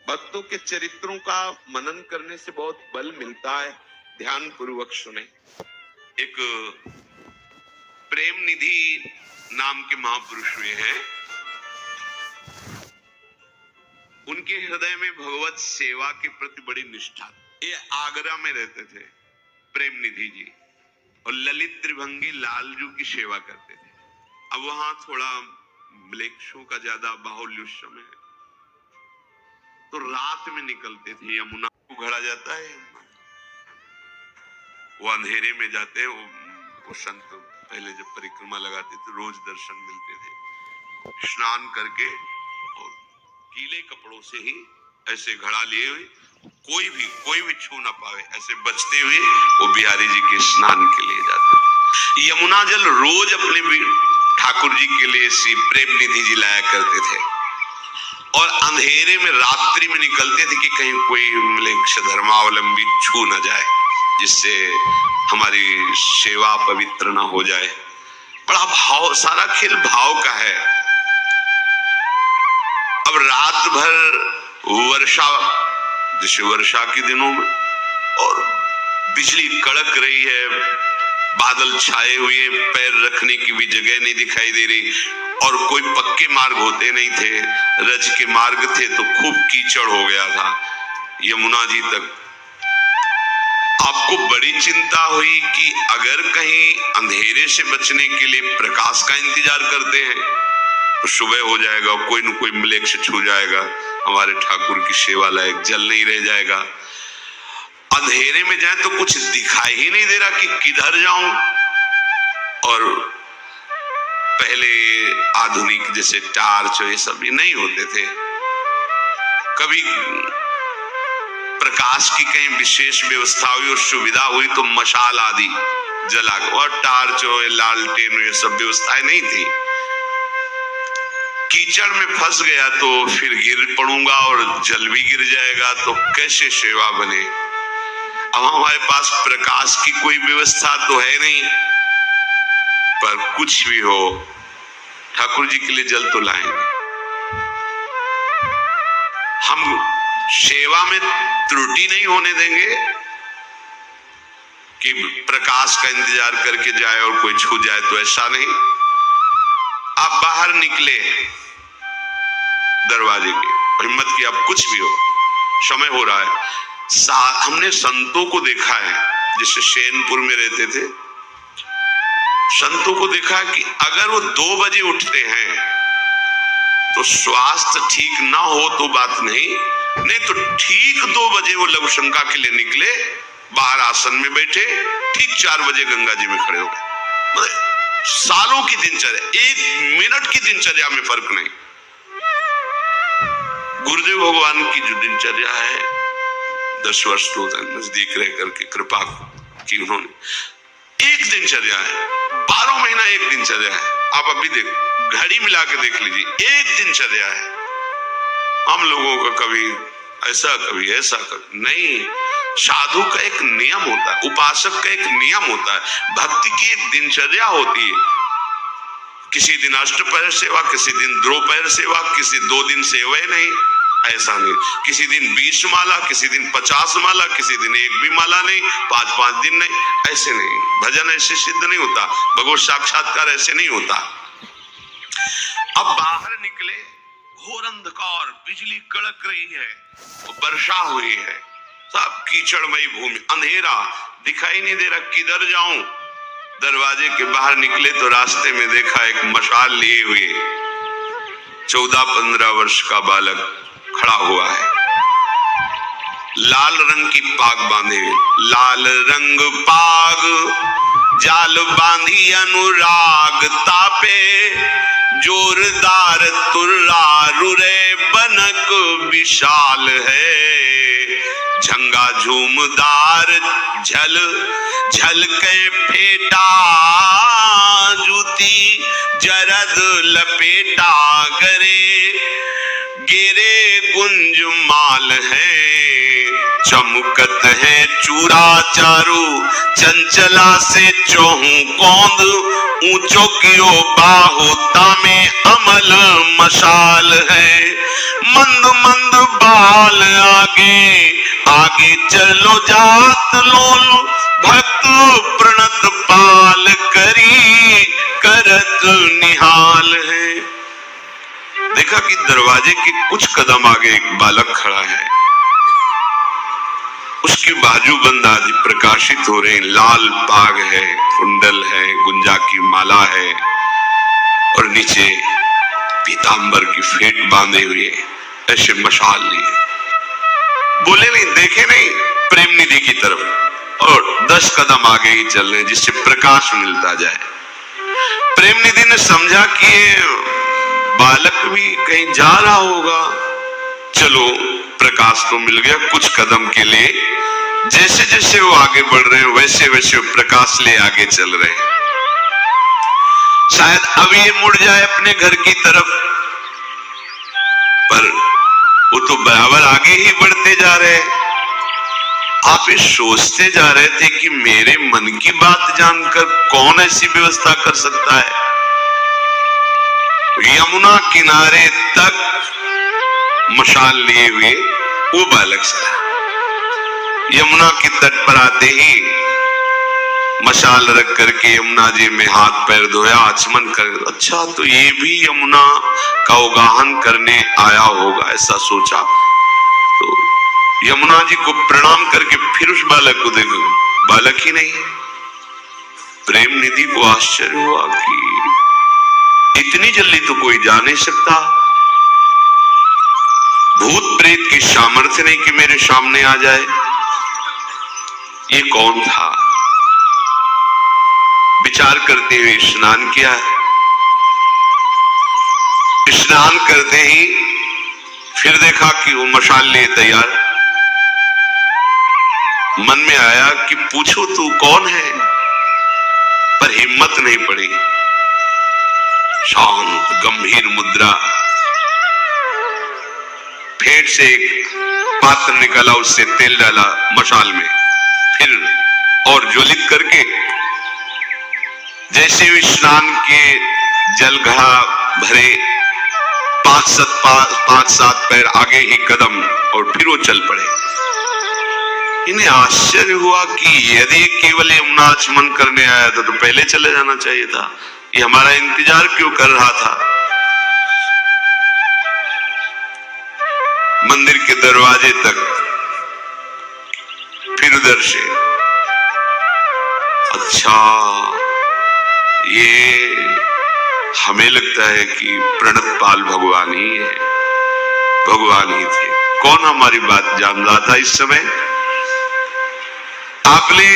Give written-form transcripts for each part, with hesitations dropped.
भक्तों के चरित्रों का मनन करने से बहुत बल मिलता है। ध्यान पूर्वक सुने। एक प्रेम निधि नाम के महापुरुष हुए हैं। उनके हृदय में भगवत सेवा के प्रति बड़ी निष्ठा। ये आगरा में रहते थे प्रेम निधि जी, और ललित त्रिभंगी लालजू की सेवा करते थे। अब वहां थोड़ा म्लेच्छों का ज्यादा बाहुल्य उस समय है, तो रात में निकलते थे। यमुना को घड़ा जाता है, वो अंधेरे में जाते हैं। वो संत पहले जब परिक्रमा लगाते थे रोज दर्शन मिलते थे। स्नान करके और गीले कपड़ों से ही ऐसे घड़ा लिए हुए, कोई भी छू ना पावे, ऐसे बचते हुए वो बिहारी जी के स्नान के लिए जाते। यमुना जल रोज अपने ठाकुर जी के लिए श्री प्रेम निधि जी लाया करते थे, और अंधेरे में रात्रि में निकलते थे कि कहीं कोई म्लेच्छ धर्मावलंबी छू न जाए, जिससे हमारी सेवा पवित्र न हो जाए। बड़ा भाव, सारा खेल भाव का है। अब रात भर वर्षा, जैसे वर्षा के दिनों में, और बिजली कड़क रही है, बादल छाए हुए, पैर रखने की भी जगह नहीं दिखाई दे रही, और कोई पक्के मार्ग होते नहीं थे, रज के मार्ग थे, तो खूब कीचड़ हो गया था यमुना जी तक। आपको बड़ी चिंता हुई कि अगर कहीं अंधेरे से बचने के लिए प्रकाश का इंतजार करते हैं तो सुबह हो जाएगा, कोई न कोई म्लेच्छ छू जाएगा, हमारे ठाकुर की सेवा लायक जल नहीं रह जाएगा। अंधेरे में जाए तो कुछ दिखाई ही नहीं दे रहा कि किधर जाऊं। और पहले आधुनिक जैसे टार्च ये सब भी नहीं होते थे। कभी प्रकाश की कहीं विशेष व्यवस्था हुई और सुविधा हुई तो मशाल आदि जला, और टार्च हो, लालटेन, ये सब व्यवस्थाएं नहीं थी। कीचड़ में फंस गया तो फिर गिर पड़ूंगा और जल भी गिर जाएगा, तो कैसे सेवा बने। अब हमारे पास प्रकाश की कोई व्यवस्था तो है नहीं, पर कुछ भी हो ठाकुर जी के लिए जल तो लाएंगे। हम सेवा में त्रुटि नहीं होने देंगे कि प्रकाश का इंतजार करके जाए और कोई छू जाए, तो ऐसा नहीं। आप बाहर निकले दरवाजे के, हिम्मत की, अब कुछ भी हो, समय हो रहा है। हमने संतों को देखा है, जैसे शैनपुर में रहते थे, संतों को देखा कि अगर वो 2 बजे उठते हैं तो स्वास्थ्य ठीक ना हो तो बात नहीं तो ठीक 2 बजे वो लघु शंका के लिए निकले, बाहर आसन में बैठे, ठीक 4 बजे गंगा जी में खड़े हो गए। मतलब सालों की दिनचर्या, 1 मिनट की दिनचर्या में फर्क नहीं। गुरुदेव भगवान की जो दिनचर्या है, 10 वर्ष तो नजदीक रह करके कृपा की उन्होंने, एक दिनचर्या है, 12 महीना एक दिनचर्या है। आप अभी देखो, घड़ी मिला के देख लीजिए, एक दिनचर्या है। हम लोगों का कभी ऐसा कभी ऐसा कभी नहीं। साधु का एक नियम होता है, उपासक का एक नियम होता है, भक्ति की एक दिनचर्या होती है। किसी दिन अष्टपहर सेवा, किसी दिन द्रोपहर सेवा, किसी 2 दिन सेवा नहीं, ऐसा नहीं। किसी दिन 20 माला, किसी दिन 50 माला, किसी दिन 1 भी माला नहीं, 5-5 दिन नहीं, ऐसे नहीं। भजन ऐसे सिद्ध नहीं होता, भगवत साक्षात्कार ऐसे नहीं होता। अब बाहर निकले, घोर अंधकार, बिजली कड़क रही है, वर्षा हुई है, सब कीचड़मयी भूमि, अंधेरा, दिखाई नहीं दे रहा किधर जाऊं। दरवाजे के बाहर निकले तो रास्ते में देखा एक मशाल लिए हुए 14-15 वर्ष का बालक खड़ा हुआ है, लाल रंग की पाग बांधे, लाल रंग पाग जाल बांधी अनुराग तापे, जोरदार तुर्रा रुरे बनक विशाल है, झंगा झूमदार झल झल के फेटा, जूती जरद लपेटा गरे, गिरे गुंज माल है, चमकत है चूरा चारू, चंचला से चोहू कौंद, ऊंचो कियो बाहोता में अमल मशाल है, मंद मंद बाल आगे आगे चलो जात लोल भक्त प्रणत पाल करी करत निहाल है। देखा कि दरवाजे के कुछ कदम आगे एक बालक खड़ा है, उसकी बाजू बंद आदि प्रकाशित हो रहे, लाल पाग है, कुंडल है, गुंजा की माला है और नीचे पीतांबर की फेट बांधे हुए ऐसे मशाल लिए। बोले नहीं, देखे नहीं, प्रेम निधि की तरफ और 10 कदम आगे ही चल रहे जिससे प्रकाश मिलता जाए। प्रेम निधि ने समझा कि बालक भी कहीं जा रहा होगा, चलो प्रकाश तो मिल गया कुछ कदम के लिए। जैसे जैसे वो आगे बढ़ रहे हैं वैसे वैसे वो प्रकाश ले आगे चल रहे हैं। शायद अब ये मुड़ जाए अपने घर की तरफ, पर वो तो बराबर आगे ही बढ़ते जा रहे हैं। आप ये सोचते जा रहे थे कि मेरे मन की बात जानकर कौन ऐसी व्यवस्था कर सकता है। यमुना किनारे तक मशाल लिए हुए वो बालक चला। यमुना के तट पर आते ही मशाल रख करके यमुना जी में हाथ पैर धोया, आचमन कर, अच्छा तो ये भी यमुना का उगाहन करने आया होगा ऐसा सोचा। तो यमुना जी को प्रणाम करके फिर उस बालक को देखो, बालक ही नहीं। प्रेम निधि को आश्चर्य हुआ कि इतनी जल्दी तो कोई जा नहीं सकता, भूत प्रेत की सामर्थ्य नहीं कि मेरे सामने आ जाए। ये कौन था? विचार करते हुए स्नान किया। स्नान करते ही फिर देखा कि वो मशाल लिए तैयार। मन में आया कि पूछो तू कौन है, पर हिम्मत नहीं पड़ी। शांत गंभीर मुद्रा, फेंट से एक पात्र निकाला, उससे तेल डाला मशाल में, फिर और ज्वलित करके जैसे स्नान के जल घड़ा भरे 5-7 पैर आगे ही कदम और फिर वो चल पड़े। इन्हें आश्चर्य हुआ कि यदि केवल यमुना आचमन करने आया था तो पहले चले जाना चाहिए था, ये हमारा इंतजार क्यों कर रहा था। मंदिर के दरवाजे तक, फिर उधर से, अच्छा ये हमें लगता है कि प्रणत पाल भगवान ही है, भगवान ही थे। कौन हमारी बात जान रहा था इस समय? आपने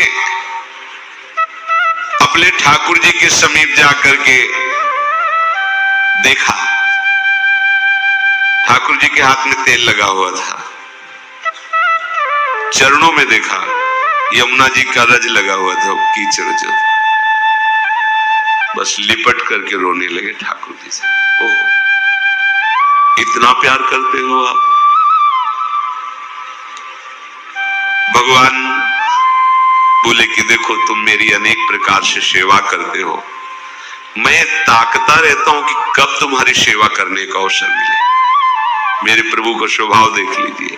अपने ठाकुर जी के समीप जाकर के देखा, ठाकुर जी के हाथ में तेल लगा हुआ था। चरणों में देखा यमुना जी का रज लगा हुआ था, कीचड़ जो, बस लिपट करके रोने लगे ठाकुर जी से। ओह, इतना प्यार करते हो आप। भगवान बोले कि देखो तुम मेरी अनेक प्रकार से सेवा करते हो, मैं ताकता रहता हूं कि कब तुम्हारी सेवा करने का अवसर मिले। मेरे प्रभु का स्वभाव देख लीजिए,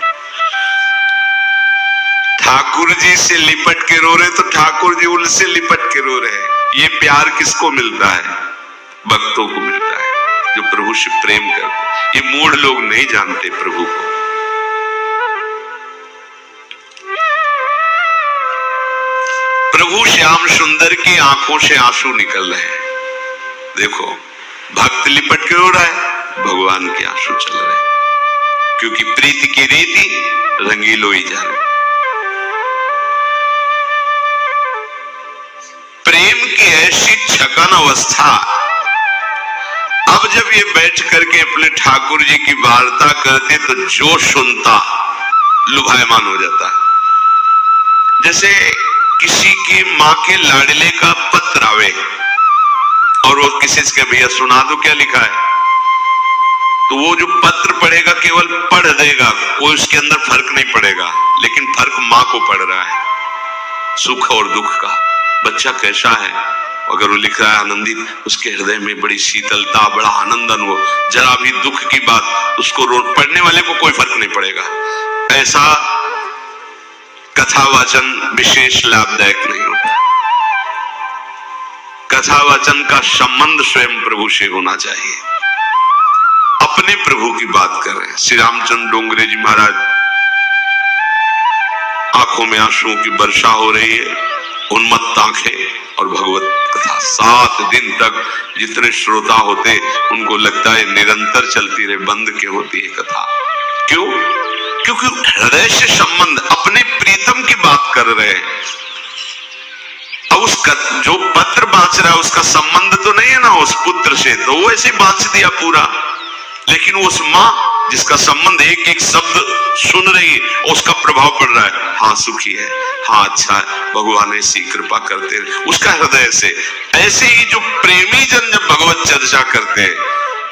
ठाकुर जी से लिपट के रो रहे तो ठाकुर जी उनसे लिपट के रो रहे हैं। ये प्यार किसको मिलता है? भक्तों को मिलता है जो प्रभु से प्रेम करते। ये मूढ़ लोग नहीं जानते प्रभु को। प्रभु श्याम सुंदर की आंखों से आंसू निकल रहे हैं। देखो, भक्त लिपट के रो रहा है, भगवान के आंसू चल रहे हैं, क्योंकि प्रीति की रीति रंगीलो ही जाने। प्रेम की ऐसी छकन अवस्था, अब जब ये बैठ करके अपने ठाकुर जी की वार्ता करते तो जो सुनता लुभायमान हो जाता है। जैसे किसी की माँ के लाडले का पत्र आवे और वो किसी से भैया सुना दो क्या लिखा है, तो वो जो पत्र पढ़ेगा केवल पढ़ देगा, कोई उसके अंदर फर्क नहीं पड़ेगा, लेकिन फर्क माँ को पड़ रहा है, सुख और दुख का। बच्चा कैसा है, अगर वो लिख रहा है आनंदित, उसके हृदय में बड़ी शीतलता, बड़ा आनंद अनुभव। जरा भी दुख की बात उसको पढ़ने वाले को कोई फर्क नहीं पड़ेगा। ऐसा कथा वाचन विशेष लाभदायक नहीं होता। कथा वाचन का संबंध स्वयं प्रभु से होना चाहिए। अपने प्रभु की बात कर रहे हैं। श्री रामचंद्र डोंगरे जी महाराज, आंखों में आंसुओं की वर्षा हो रही है, उन्मत्त आंखें और भगवत कथा 7 दिन तक जितने श्रोता होते उनको लगता है निरंतर चलती रहे, बंद क्यों होती है कथा। क्यों? क्योंकि हृदय से संबंध, अपने प्रीतम की बात कर रहे हैं। अब उसका जो पत्र बांच रहा है उसका संबंध तो नहीं है ना उस पुत्र से, तो वो ऐसे बांच दिया पूरा। लेकिन उस माँ जिसका संबंध एक एक शब्द सुन रही है, उसका प्रभाव पड़ रहा है, हाँ सुखी है, हाँ अच्छा है, भगवान ऐसी कृपा करते हैं उसका हृदय से। ऐसे ही जो प्रेमी जन जब भगवत चर्चा करते हैं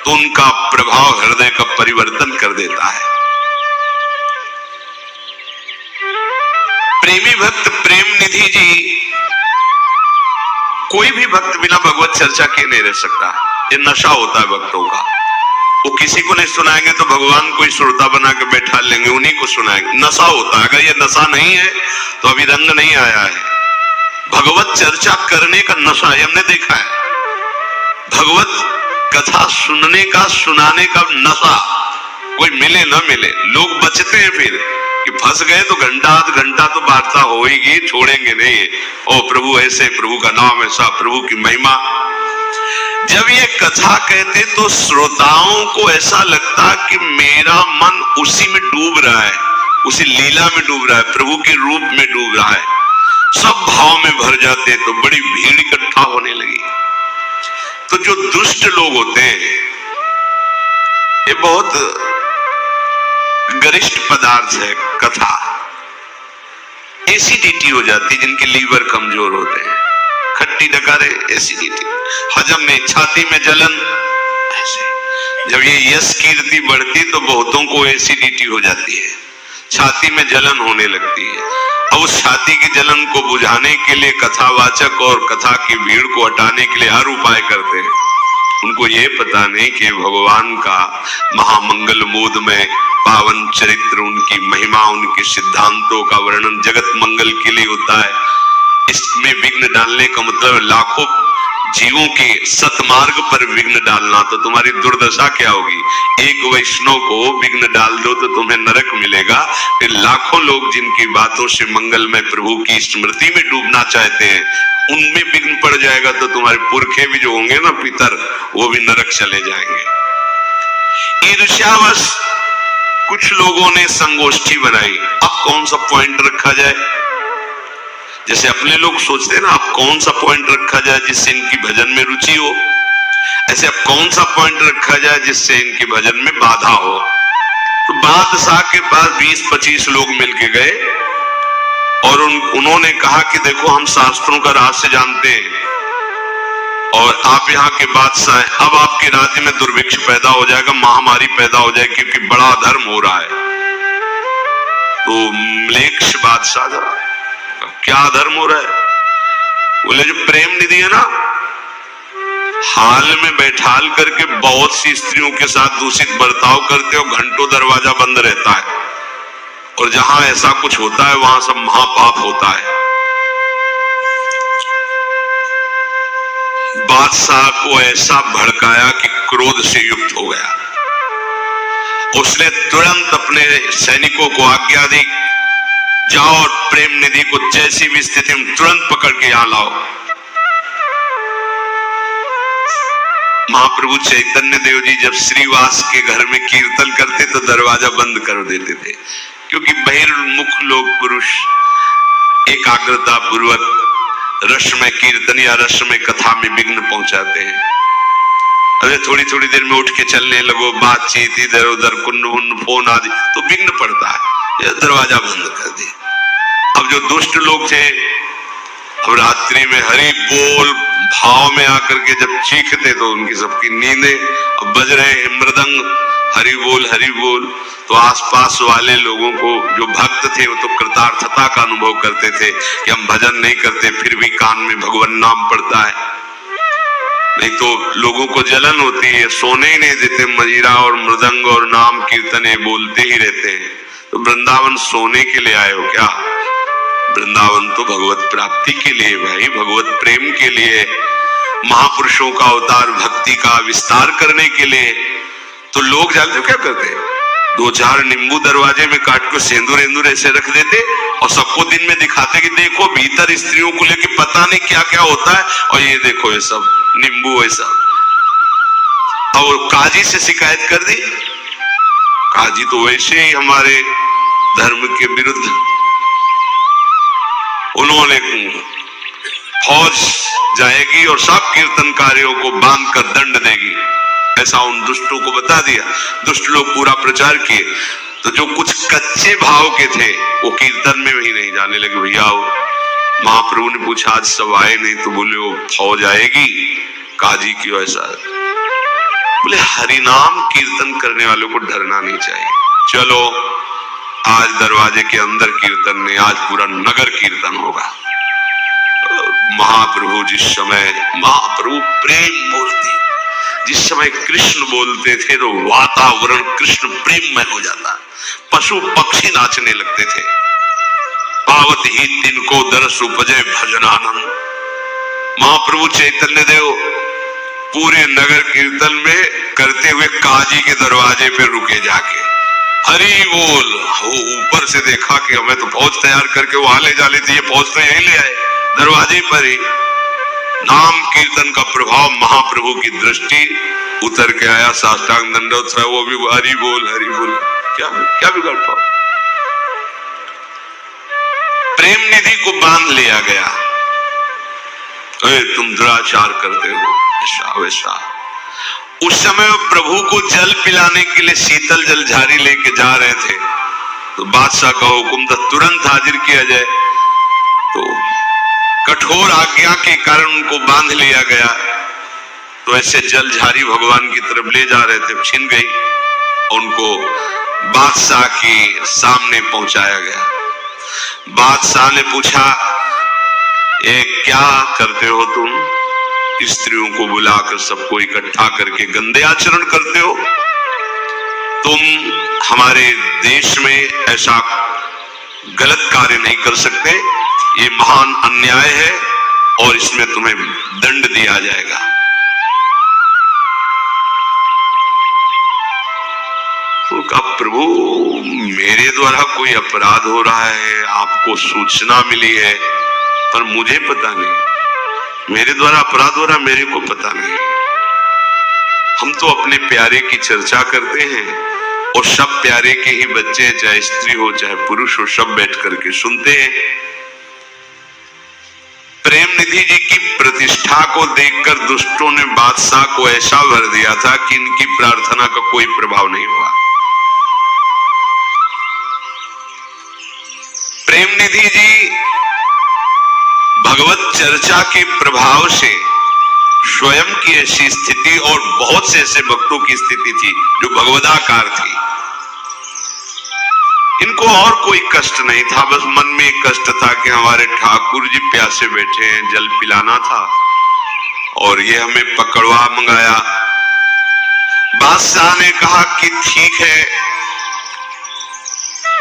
तो उनका प्रभाव हृदय का परिवर्तन कर देता है। प्रेमी भक्त प्रेम निधि जी, कोई भी भक्त बिना भगवत चर्चा के नहीं रह सकता। ये नशा होता है भक्तों का। वो किसी को नहीं सुनाएंगे तो भगवान कोई श्रोता बना के बैठा लेंगे, उन्हीं को सुनाएंगे। नशा होता है। अगर ये नशा नहीं है तो अभी रंग नहीं आया है। भगवत चर्चा करने का नशा हमने देखा है। भगवत कथा सुनने का, सुनाने का नशा, कोई मिले ना मिले लोग बचते हैं फिर कि फंस गए तो घंटा आध घंटा तो वार्ता होगी, छोड़ेंगे नहीं। ओ प्रभु ऐसे, प्रभु का नाम ऐसा, प्रभु की महिमा। जब ये कथा कहते तो श्रोताओं को ऐसा लगता कि मेरा मन उसी में डूब रहा है, उसी लीला में डूब रहा है, प्रभु के रूप में डूब रहा है। सब भाव में भर जाते तो बड़ी भीड़ इकट्ठा होने लगी। तो जो दुष्ट लोग होते हैं ये बहुत गरिष्ठ पदार्थ है कथा। एसिडिटी हो जाती, जिनके लीवर कमजोर होते हैं, खट्टी डकारे, एसिडिटी, हजम नहीं, छाती में जलन। ऐसे जब ये यश कीर्ति बढ़ती तो बहुतों को एसिडिटी हो जाती है, छाती में जलन होने लगती है। अब उस छाती की जलन को बुझाने के लिए कथावाचक और कथा की भीड़ को हटाने के लिए हर उपाय करते हैं। उनको ये पता नहीं कि भगवान का महामंगल मोद में पावन चरित्र, उनकी महिमा, उनके सिद्धांतों का वर्णन जगत मंगल के लिए होता है। इसमें विघ्न डालने का मतलब लाखों जीवों के सतमार्ग पर विघ्न डालना, तो तुम्हारी दुर्दशा क्या होगी। एक वैष्णव को विघ्न डाल दो तो तुम्हें नरक मिलेगा। फिर लाखों लोग जिनकी बातों से मंगलमय प्रभु की स्मृति में डूबना चाहते हैं, उनमें विघ्न पड़ जाएगा तो तुम्हारे पुरखे भी जो होंगे ना पितर, वो भी नरक चले जाएंगे। ईर्ष्यावश कुछ लोगों ने संगोष्ठी बनाई। अब कौन सा पॉइंट रखा जाए, जैसे अपने लोग सोचते हैं ना, अब कौन सा पॉइंट रखा जाए जिससे इनकी भजन में रुचि हो, ऐसे अब कौन सा पॉइंट रखा जाए जिससे इनके भजन में बाधा हो। तो बादशाह के पास 20-25 लोग मिलके गए और उन्होंने कहा कि देखो हम शास्त्रों का रहस्य जानते हैं और आप यहाँ के बादशाह हैं, अब आपके राज्य में दुर्भिक्ष पैदा हो जाएगा, महामारी पैदा हो जाएगी क्योंकि बड़ा धर्म हो रहा है। तो म्लेच्छ बादशाह, जरा क्या धर्म हो रहा है? बोले जो प्रेम निधि है ना, हाल में बैठाल करके बहुत सी स्त्रियों के साथ दूषित बर्ताव करते हो, घंटों दरवाजा बंद रहता है और जहां ऐसा कुछ होता है वहां सब महापाप होता है। बादशाह को ऐसा भड़काया कि क्रोध से युक्त हो गया। उसने तुरंत अपने सैनिकों को आज्ञा दी, जाओ और प्रेम निधि को जैसी भी स्थिति में तुरंत पकड़ के यहां लाओ। महाप्रभु चैतन्य देव जी जब श्रीवास के घर में कीर्तन करते तो दरवाजा बंद कर देते थे, क्योंकि बहिर्मुख लोग पुरुष एकाग्रता पूर्वक रसमय कीर्तन या रसमय कथा में विघ्न पहुंचाते हैं। अरे थोड़ी थोड़ी देर में उठ के चलने लगो, बातचीत इधर उधर, कुन्न फोन आदि, तो विघ्न पड़ता है। ये दरवाजा बंद कर दिया। अब जो दुष्ट लोग थे, अब रात्रि में हरि बोल भाव में आकर के जब चीखते तो उनकी सबकी नींदें, अब बज रहे हैं मृदंग, हरि बोल, तो आसपास वाले लोगों को जो भक्त थे वो तो कृतार्थता का अनुभव करते थे कि हम भजन नहीं करते फिर भी कान में भगवान नाम पड़ता है। नहीं तो लोगों को जलन होती है, सोने ही नहीं देते, मजीरा और मृदंग और नाम कीर्तन बोलते ही रहते हैं। तो वृंदावन सोने के लिए आए हो क्या? वृंदावन तो भगवत प्राप्ति के लिए भाई, भगवत प्रेम के लिए, महापुरुषों का अवतार भक्ति का विस्तार करने के लिए। तो लोग जानते हो क्या करते? 2-4 नींबू दरवाजे में काट के सिंदूर इंदूर ऐसे रख देते और सबको दिन में दिखाते कि देखो भीतर स्त्रियों को लेके पता नहीं क्या क्या होता है, और ये देखो ये सब नींबू ऐसा। और काजी से शिकायत कर दी, काजी तो वैसे ही हमारे धर्म के विरुद्ध, उन्होंने फौज जाएगी और सब कीर्तनकारियों को बांध कर दंड देगी, ऐसा उन दुष्टों को बता दिया। दुष्ट लोग पूरा प्रचार किए, तो जो कुछ कच्चे भाव के थे वो कीर्तन में भी नहीं जाने लगे। भैया महाप्रभु ने पूछा आज सब आए नहीं, तो बोले वो फौज आएगी, काजी क्यों ऐसा? बोले हरिनाम कीर्तन करने वालों को डरना नहीं चाहिए। चलो आज दरवाजे के अंदर कीर्तन नहीं, आज पूरा नगर कीर्तन होगा। महाप्रभु जिस समय, महाप्रभु प्रेम मूर्ति, जिस समय कृष्ण बोलते थे तो वातावरण कृष्ण प्रेम में हो जाता, पशु पक्षी नाचने लगते थे। पावत ही तिनको दरस उपजे भजनानंद। महाप्रभु चैतन्य देव पूरे नगर कीर्तन में करते हुए काजी के दरवाजे पे रुके जाके, हरि बोल। वो ऊपर से देखा कि हमें तो फौज तैयार करके वहां ले जा लेती, ये फौज तो यहीं ले आए दरवाजे पर ही। नाम कीर्तन का प्रभाव, महाप्रभु की दृष्टि उतर के आया, साष्टांग दंडवत है, वो भी हरि बोल हरि बोल। क्या क्या बिगड़ पाओ? प्रेम निधि को बांध लिया गया, तुम दुराचार करते हो, ऐसा वैसा। उस समय प्रभु को जल पिलाने के लिए शीतल जल झारी लेके जा रहे थे, तो बादशाह का हुक्म था तुरंत हाजिर किया जाए। तो कठोर आज्ञा के कारण उनको बांध लिया गया। तो ऐसे जल झारी भगवान की तरफ ले जा रहे थे, छिन गई, उनको बादशाह के सामने पहुंचाया गया। बादशाह ने पूछा ये क्या करते हो तुम? स्त्रियों को बुलाकर सबको इकट्ठा करके गंदे आचरण करते हो। तुम हमारे देश में ऐसा गलत कार्य नहीं कर सकते, ये महान अन्याय है और इसमें तुम्हें दंड दिया जाएगा। तो कहा प्रभु मेरे द्वारा कोई अपराध हो रहा है, आपको सूचना मिली है, पर मुझे पता नहीं, मेरे द्वारा अपराध हो रहा मेरे को पता नहीं। हम तो अपने प्यारे की चर्चा करते हैं और सब प्यारे के ही बच्चे, चाहे स्त्री हो चाहे पुरुष हो, सब बैठ करके सुनते हैं। प्रेम निधि जी की प्रतिष्ठा को देखकर दुष्टों ने बादशाह को ऐसा भर दिया था कि इनकी प्रार्थना का कोई प्रभाव नहीं हुआ। प्रेम निधि जी भगवत चर्चा के प्रभाव से स्वयं की ऐसी स्थिति और बहुत से ऐसे भक्तों की स्थिति थी जो भगवदाकार थी, इनको और कोई कष्ट नहीं था, बस मन में एक कष्ट था कि हमारे ठाकुर जी प्यासे बैठे हैं, जल पिलाना था और ये हमें पकड़वा मंगाया। बादशाह ने कहा कि ठीक है,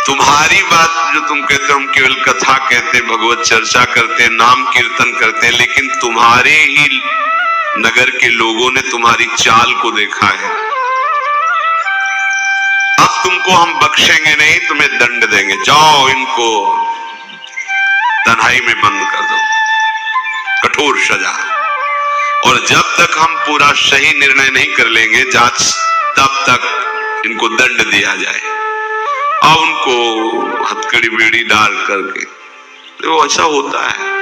तुम्हारी बात जो तुम कहते हो, हम केवल कथा कहते, भगवत चर्चा करते, नाम कीर्तन करते, लेकिन तुम्हारे ही नगर के लोगों ने तुम्हारी चाल को देखा है। अब तुमको हम बख्शेंगे नहीं, तुम्हें दंड देंगे, जाओ इनको तन्हाई में बंद कर दो, कठोर सजा। और जब तक हम पूरा सही निर्णय नहीं कर लेंगे जांच, तब तक इनको दंड दिया जाए। और उनको हथकड़ी बेड़ी डाल करके, तो ऐसा होता है।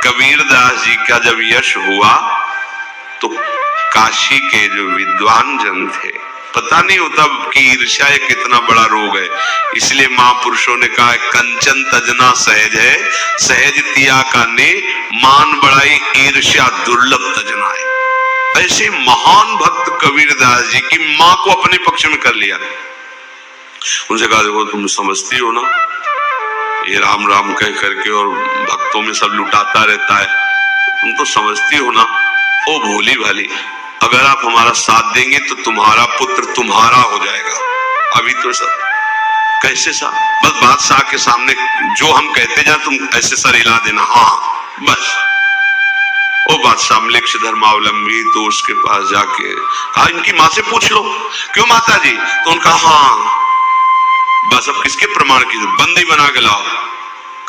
कबीरदास जी का जब यश हुआ तो काशी के जो विद्वान जन थे, पता नहीं होता कि ईर्ष्या एक कितना बड़ा रोग है, इसलिए महापुरुषों ने कहा कंचन तजना सहज है, सहज तिया का ने मान बढ़ाई, ईर्ष्या दुर्लभ तजना है। ऐसे महान भक्त कबीरदास जी की मां को अपने पक्ष में कर लिया। उनसे कहा देखो तुम समझती हो ना, ये राम राम कह करके और भक्तों में सब लुटाता रहता है, तुम तो समझती हो ना, ओ भोली भाली, अगर आप हमारा साथ देंगे तो तुम्हारा पुत्र तुम्हारा हो जाएगा। अभी तो सब कैसे सा? बस बादशाह के सामने जो हम कहते जाए तुम ऐसे सर हिला देना, हाँ बस। वो बादशाह मलिक से धर्मावलंबी, तो उसके पास जाके कहा इनकी माँ से पूछ लो। क्यों माता जी? तो उनका हाँ। बस अब किसके प्रमाण की? बंदी बना के लाओ।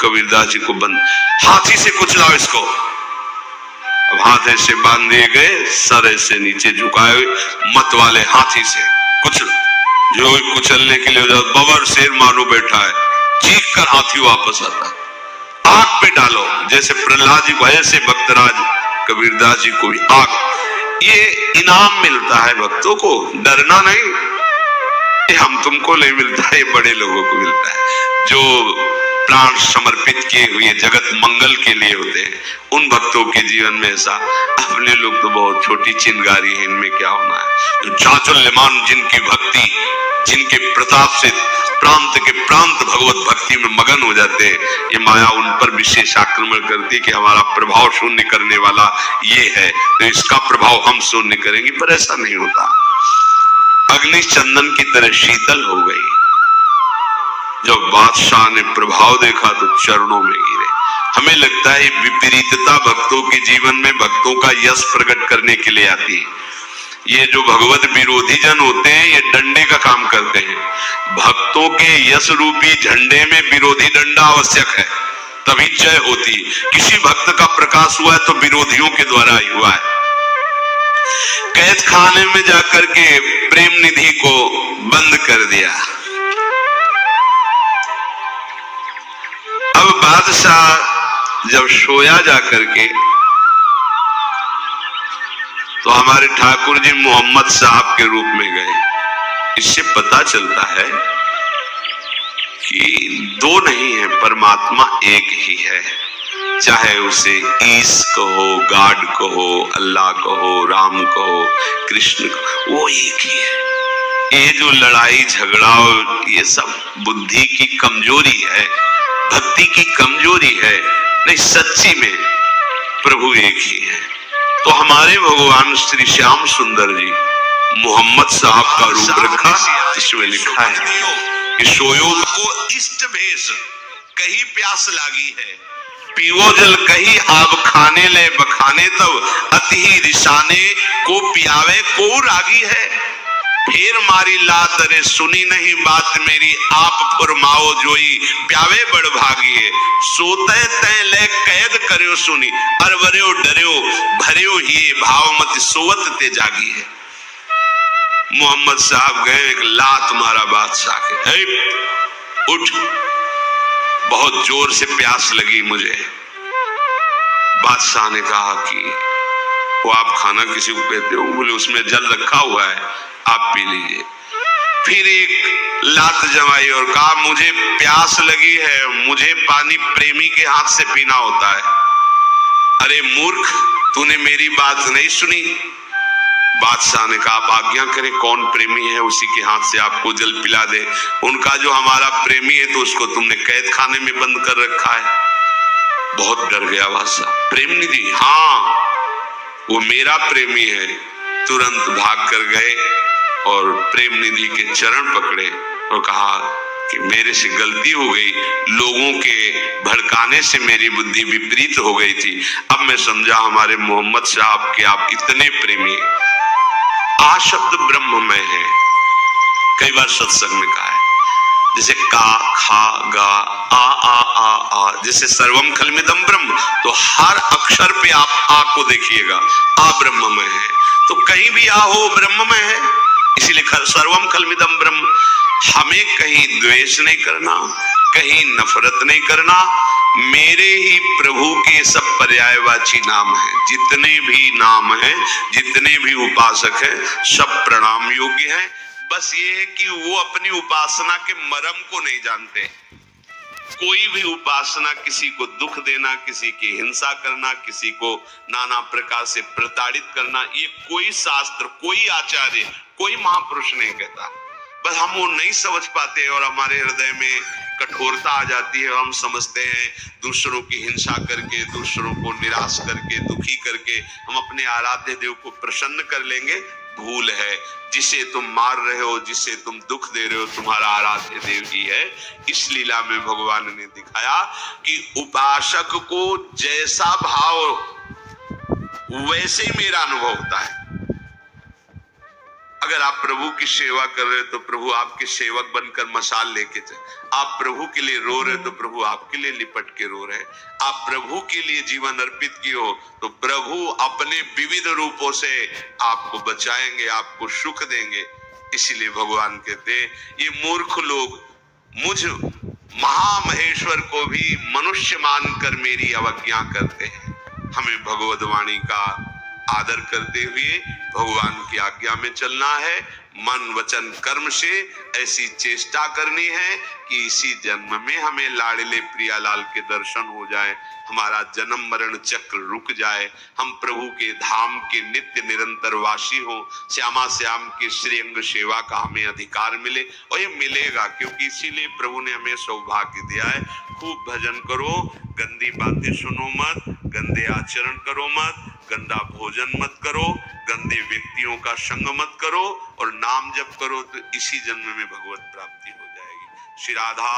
कबीरदास जी को बंद, हाथी से कुचलाओ इसको। अब हाथ ऐसे बांध दिए गए, सर ऐसे नीचे झुकाए, मत वाले हाथी से कुचल। जो कुचलने के लिए बबर शेर मानो बैठा है, चीख कर हाथी वापस आता। आग पे डालो, जैसे प्रहलाद जी को ऐसे भक्तराज कबीरदास जी को भी आग। ये इनाम मिलता है भक्तों को, डरना नहीं। ये हम तुमको नहीं मिलता है, ये बड़े लोगों को मिलता है जो प्राण समर्पित किए हुए जगत मंगल के लिए होते हैं। उन भक्तों के जीवन में ऐसा, अपने लोग तो बहुत छोटी चिंगारी है, इनमें क्या होना है। जो चाचल्यमान जिनकी भक्ति, जिनके प्रताप से प्रांत के प्रांत भगवत भक्ति में मगन हो जाते हैं, ये माया उन पर विशेष आक्रमण करती कि हमारा प्रभाव शून्य करने वाला ये है, तो इसका प्रभाव हम शून्य करेंगे। पर ऐसा नहीं होता। अग्नि चंदन की तरह शीतल हो गई। जब बादशाह ने प्रभाव देखा तो चरणों में गिरे। हमें लगता है विपरीतता भक्तों के जीवन में भक्तों का यश प्रकट करने के लिए आती है। ये जो भगवत विरोधी जन होते हैं, ये डंडे का काम करते हैं। भक्तों के यश रूपी झंडे में विरोधी डंडा आवश्यक है, तभी जय होती। किसी भक्त का प्रकाश हुआ है तो विरोधियों के द्वारा ही हुआ है। कैद खाने में जाकर के प्रेम निधि को बंद कर दिया। अब बादशाह जब सोया जाकर के, तो हमारे ठाकुर जी मोहम्मद साहब के रूप में गए। इससे पता चलता है कि दो नहीं है, परमात्मा एक ही है। चाहे उसे ईश कहो, गॉड कहो, अल्लाह कहो, राम कहो, कृष्ण कहो, वो एक ही है। ये जो लड़ाई झगड़ा और ये सब बुद्धि की कमजोरी है, भक्ति की कमजोरी है। नहीं, सच्ची में प्रभु एक ही है। तो हमारे भगवान श्री श्याम सुंदर जी मोहम्मद साहब का रूप रखा। इसमें लिखा है कि सोयो को इष्ट भेष, कहीं प्यास लागी है, पीवो जल कहीं आब खाने ले बखाने, तब अति ही रिसाने को पियावे को रागी है। फिर मारी लात रे सुनी नहीं बात मेरी, आप फुरमाओ जोई प्यावे बड़ भागी है। सोते तय ले कैद करियो सुनी, अरवरियो डरियो भरियो ही भाव मत सोवत ते जागी है। मोहम्मद साहब गए, एक लात मारा बादशाह के, उठ, बहुत जोर से प्यास लगी मुझे। बादशाह ने कहा कि वो आप खाना किसी को कहते हो? बोले उसमें जल रखा हुआ है, आप पी लीजिए। फिर एक लात जमाई और कहा मुझे प्यास लगी है, मुझे पानी प्रेमी के हाथ से पीना होता है। अरे मूर्ख, तूने मेरी बात नहीं सुनी। बादशाह ने कहा आप आज्ञा करें, कौन प्रेमी है उसी के हाथ से आपको जल पिला दे। उनका जो हमारा प्रेमी है तो उसको तुमने कैद खाने में बंद कर रखा है। बहुत डर गया बादशाह। प्रेम निधि? हाँ, वो मेरा प्रेमी है। तुरंत भाग कर गए और प्रेम निधि के चरण पकड़े और कहा कि मेरे से गलती हो गई, लोगों के भड़काने से मेरी बुद्धि विपरीत हो गई थी। अब मैं समझा हमारे मोहम्मद साहब के आप इतने प्रेमी। आ शब्द ब्रह्ममय है, कई बार सत्संग में कहा है। जैसे का, खा, गा, आ, जैसे सर्वम खलमिदम ब्रह्म, तो हर अक्षर पे आप आ को देखिएगा, आ ब्रह्ममय है। तो कहीं भी आ हो ब्रह्ममय है, इसीलिए सर्वम खलमिदम ब्रह्म। हमें कहीं द्वेष नहीं करना, कहीं नफरत नहीं करना। मेरे ही प्रभु के सब पर्यायवाची नाम हैं। जितने भी नाम हैं, जितने भी उपासक हैं, सब प्रणाम योग्य हैं। बस ये है कि वो अपनी उपासना के मर्म को नहीं जानते। कोई भी उपासना किसी को दुख देना, किसी की हिंसा करना, किसी को नाना प्रकार से प्रताड़ित करना, ये कोई शास्त्र, कोई आचार्य, कोई महापुरुष नहीं कहता। बस हम वो नहीं समझ पाते और हमारे हृदय में कठोरता आ जाती है। हम समझते हैं दूसरों की हिंसा करके, दूसरों को निराश करके, दुखी करके हम अपने आराध्य देव को प्रसन्न कर लेंगे। भूल है, जिसे तुम मार रहे हो, जिसे तुम दुख दे रहे हो, तुम्हारा आराध्य देव ही है। इस लीला में भगवान ने दिखाया कि उपासक को जैसा भाव वैसे ही मेरा अनुभव होता है। अगर आप प्रभु की सेवा कर रहे हो तो प्रभु आपके सेवक बनकर मशाल लेके चले। आप प्रभु के लिए रो रहे हो तो प्रभु आपके लिए लिपट के रो रहे हैं। आप प्रभु के लिए जीवन अर्पित किए हो तो प्रभु अपने विविध रूपों से आपको बचाएंगे, आपको सुख देंगे। इसीलिए भगवान कहते हैं ये मूर्ख लोग मुझ महामहेश्वर को भी मनुष्य मानकर मेरी अवज्ञा करते हैं। हमें भगवद वाणी का आदर करते हुए भगवान की आज्ञा में चलना है। मन वचन कर्म से ऐसी चेष्टा करनी है कि इसी जन्म में हमें लाडले प्रियालाल के दर्शन हो जाए, हमारा जन्म मरण चक्र रुक जाए, हम प्रभु के धाम के नित्य निरंतर वासी हो, श्यामा श्याम की श्रीअंग सेवा का हमें अधिकार मिले। और ये मिलेगा क्योंकि इसीलिए प्रभु ने हमें सौभाग्य दिया है। खूब भजन करो, गंदी बातें सुनो मत, गंदे आचरण करो मत, गंदा भोजन मत करो, गंदे व्यक्तियों का संग मत करो और नाम जप करो तो इसी जन्म में भगवत प्राप्ति हो जाएगी। श्री राधा